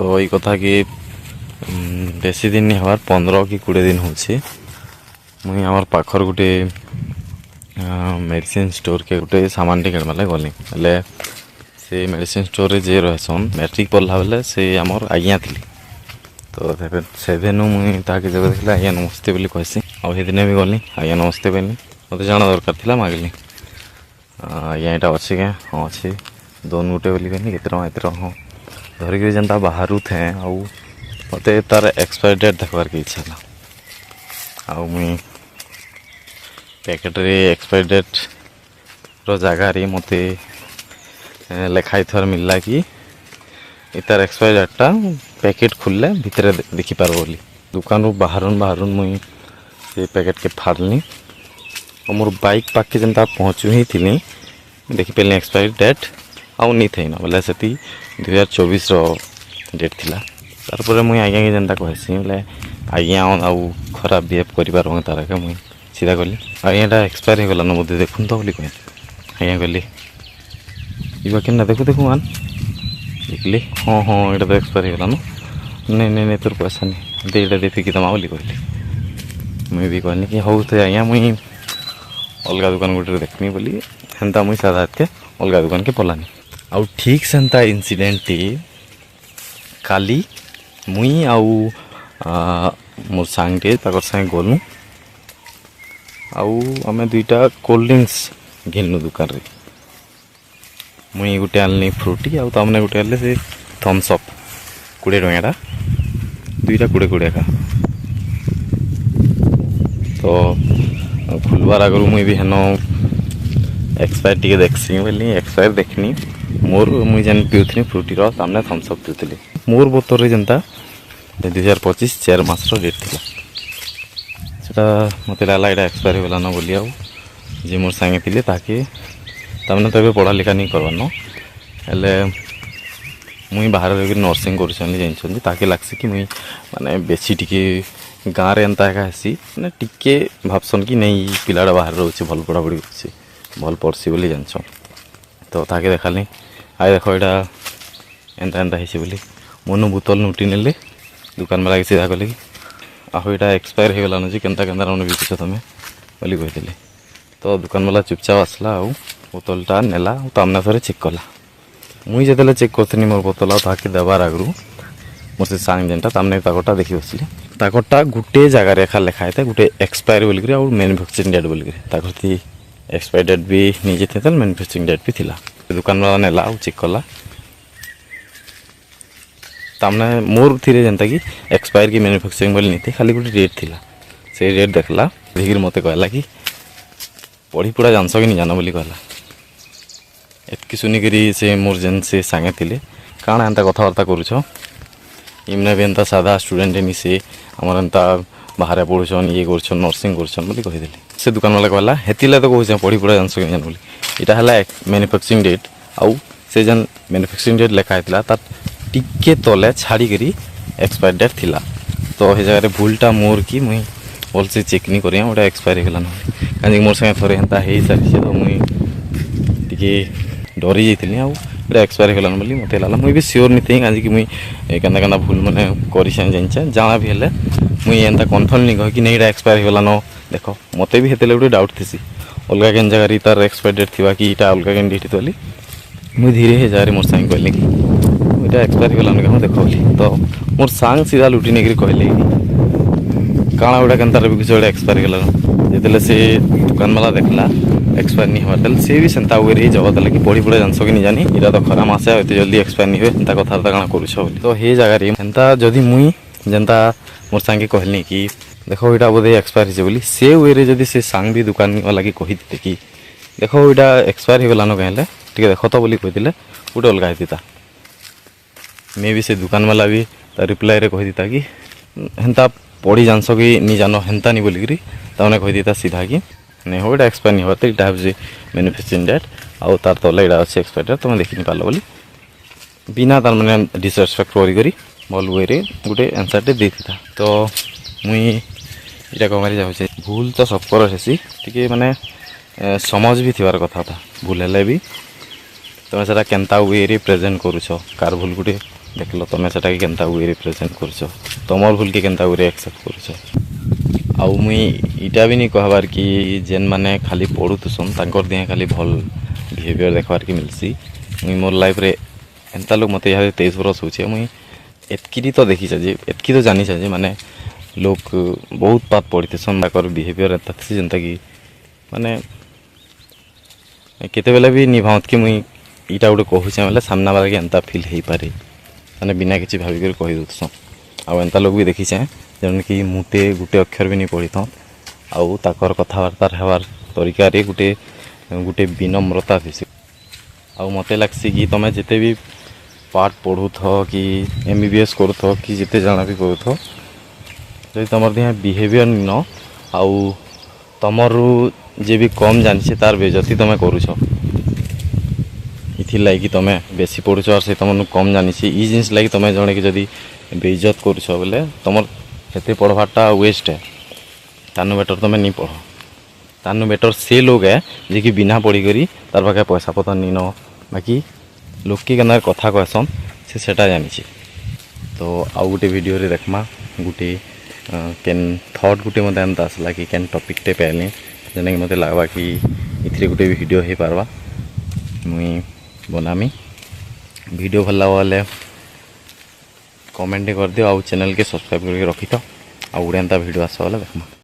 तो ये कथा कि बेसी दिन नहीं हबार 15 कि 20 दिन होछि मुई आमर पाखर गोटे मेडिसिन स्टोर के गोटे सामान टे किणवार गली हेले से मेडिसिन स्टोर जे रहसन मैट्रिक पढ़ला बेले से आमर आज्ञा थी तो से दिन मुई ताके जब देखला आज्ञा नमस्ते बोली कहसी और से दिन भी गली आज्ञा नमस्ते बोली मत जाना दरकार था मागिली आज्ञा यहाँ अच्छे क्या हाँ अच्छे दोन गोटे बोली कहनी केत हाँ धरिक जेनता बाहर थे आउ मत तार एक्सपायर डेट देखबार के इच्छा था आउ मुई पैकेट रे एक्सपायर डेट रो जगह रे मत लेखाई थर मिलला कि तार एक्सपायर डेटा पैकेट खुलले भितर देखी पार बोली दुकान रू बाहर मुई से पैकेट के फाड़ली और मोर बाइक पाके जेनता पहुँचू ही थी देखी पारे एक्सपायर डेट आउ नहीं थे ना बोले से 2024 डेट थिला तारपर मुई आज्ञा के जेनता कहसी बोले आज्ञा आउ खराब बिहेव कर तार के मुई सीधा कहली आज्ञा एक्सपायर हो गला ना बोधे देखुन तो बोली कह आज्ञा कहली इवा केना देखु देखु मान देखली हाँ हाँ ये तो एक्सपायर हो गला ना नहीं तोर पैसा नहीं दे दे फिकी तमा बोली कहली मुई भी कहली कि हौ तो आज्ञा मुई अलग दुकान गोटे देखनी बोली हेन्ता मुई साधा के अलग दुकान के पलानी आउ ठीक सेन्ता इनसीडेंट काली मुई आउ मोर सांगे ताकर संगे गलु आउ आमे दुईटा कोल्ड ड्रिंक्स घिनलु दुकान रे मुई गोटे आनली फ्रूटी आउ तामने गोटे आनले से थम्स अप 20 टंका दुईटा 20 का तो खुलबार आगर मुई भी हेन एक्सपायर टी देखसी बोली एक्सपायर देखनी मोर मुई जेन पिउथनी फ्रूटी रो सामने थम्स अप पिउथली मोर बोतल रे जेनता 2025 4 मास रो डेट थिला सेटा मते लागला एटा एक्सपायर होला न बोली आउ जे मोर संगे थिले ताके तामने तबे पढ़ा लिखा नहीं करवार न हेले मुई बाहर रे नर्सिंग करछन जाइछन ताके लागसी कि मुई माने बेसी टिके गाँव रे एंता एका हेसी माने टिके भाबसन कि नहीं पिलाड़ा बाहर रोचे भल पढ़ापढ़ी करछे भल पढ़सी बोली जानछ तो ताके देखाली आइ देखो एटा एंता एंता हेसी बोली मनु बोतल नुटी नेले दुकान वाला के सीधा कहले कि आहो एटा एक्सपायर हो गलान जे केनता केनता रमने बिकुछ तमे बोली कहले तो दुकान वाला चुपचाप आसला आउ बोतलटा नेला तामना थरे चेक कला मुई जेतेले चेक करथनी मोर बोतल ताके देबार आगरू मोर से सांग जेनटा तामने ताकटा देखि बसली ताकटा गुटे जगह रेखा लिखा है गोटे एक्सपायर बोलिक और मैन्युफैक्चरिंग डेट बोलिक ताकि एक्सपायर डेट भी निजे थे मैन्युफैक्चरिंग डेट भी थिला दुकान वाला नेला और चेक कला तामने मोर थी जेनता कि एक्सपायर की मैन्युफैक्चरिंग बोली नहीं थी खाली गोटे रेट थिला से रेट देखला देखिर मत कहला कि पढ़ी पढ़ा जानस कि नहीं जान बोली कहला एतकी सुनिकी से मोर जेन से सांगे थिले काଣା एंता कथबार्ता करूछ इमने भी एंता साधा स्टूडेंट नहीं से आमर एंता बाहर पढ़ुन ये कर नर्सिंग कर बोली कहीदेली से दुकान वाला कहला हेतिले तो कहे पढ़ी पढ़ा जानस कि जान बोली इटा है मैन्युफैक्चरिंग डेट आउ से जेन मैन्युफैक्चरिंग डेट लिखा है तार टिके तले छाड़ी करी एक्सपायर डेट थिला तो हे जगह भूलटा मोर कि मुई भलसे चेक नहीं करिया गोटे एक्सपायर हो गला कहीं मोर संगे थोड़े हेन्ता हो सारी तो मुई टिके डरी जाइली आउ एक्सपायर हो गलान बोली मत लागला मुई भी सियोर नहीं थी कहीं कि मुई केन्ता केन्ता भूल मैंने कर जाना भी हेले मुई एंता कन्फर्म नहीं कह कि नहीं एक्सपायर हो गलान देख मत भी हेतले गोटे डाउट थी अलग केन जगह तार एक्सपायर डेट थी कि इटा अलग केन डेट बोली मुई धीरे हे जगह मोर सांग कहली कि इटा एक्सपायर हो गलान देख बोली तो मोर सांग सीधा लुटी नहीं कहले काଣା गोटा केन्ता भी किसी गोटे एक्सपायर हो गलान जिते से दुकान वाला देखला एक्सपायर नहीं हमार सी भी सेंता वे जवाब देला कि पढ़ी पढ़ा जानस कि नहीं जानी इटा तो खरा मासे एत जल्दी एक्सपायर नहीं हुए एंता कथबार्ता काଣା करूछ बोली तो हे जगह एंता जदि मुई जेनता मोर सांगे कहली कि देखो इटा बोधे एक्सपायर हो बोली से वे जदि से सांग भी दुकान वाला कि कहीदे कि देखो इटा एक्सपायर हो गलान कहले टे देख तो बोली कहीदे गोटे अलग होता मे भी से दुकान वाला भी रिप्लाई रे कहीदता कि हेन्ता पढ़ी जानस कि नहीं जान हेन्ता नहीं बोलिकी तमने कहीदता सीधा कि नहीं हो इटा एक्सपायर नहीं होता इटा हूँ मैन्युफैक्चरिंग डेट आउ तार तले इटा अच्छे एक्सपायर डेट तुम देखी नहीं पार बोली बिना तार मैंने डिसरेस्पेक्ट करी भल वे गोटे आंसरटे देता तो मुई इटा कमारी जाऊे भूल तो सबकर हेसी टी माने समझ भी थी कथा था भूल हेले भी तुम से केन्ता वे प्रेजेंट करुच कार भूल गोटे देख लो तुम सेटा केनता वे रिप्रेजेंट कर तुमर भूल के केनता वे एक्सेप्ट कर आउ मुई इटा भी नहीं कहबार कि जेन माने खाली पढ़ुथुसन तांकर दिहे खाली भल बिहेवियर देखबार के मिलसी मुई मोर लाइफ रे एंता लोग मत यहाँ 23 बरस होचे मुई एतकी तो देखी जे एतकी तो जानी जे माने लोग बहुत बात पढ़ीथेसन ताकर बिहेवियर एंता थी जेनता कि माने केते बेले भी निभावत कि मुई इटा गोटे कहूचे बोले सामना वाला के एंता फील हो पारे माने बिना किसी भाविक कही दूसन आउ एंता लोग भी देखीचे जन कि मुते गोटे अक्षर भी नहीं पढ़ी था आउ ताकर कथबार्ता हबार तरीका रे गोटे गोटे विनम्रता थी आउ मते लागसी कि तुम जिते भी पाठ पढ़ु कि MBBS करू कि जिते जाना भी करू जब तुम दिहे बिहेवियर न आउ तुमर जे भी कम जानी तार बेजती तुम करुछ इथि लगी तुम बेसी पढ़ुछ और से तुम कम जानी ई जिनिस लगी तुम जड़े कि जदि बेइज्जत करुछ बोले तुम से पढ़वाटा वेस्ट है तानु बेटर तुम नहीं पढ़ तानु बेटर से लोग है जे कि बिना पढ़ी करी तार पाखे पैसा पतर नहीं न बाकी लोग की केना कथा कहसन सेटा जानी तो आउ गोटे वीडियो रे देखमा गोटे केन थॉट गोटे मत एंता आसला कि केन टॉपिक टे पाइली जेना कि मते लागबा कि इथरे गोटे वीडियो हो पारबा मुई बनामी वीडियो भल लगे कमेंट कर दियो आउ चैनल के सब्सक्राइब करके रखी तो आउ गोटे एंता वीडियो आस देखमा।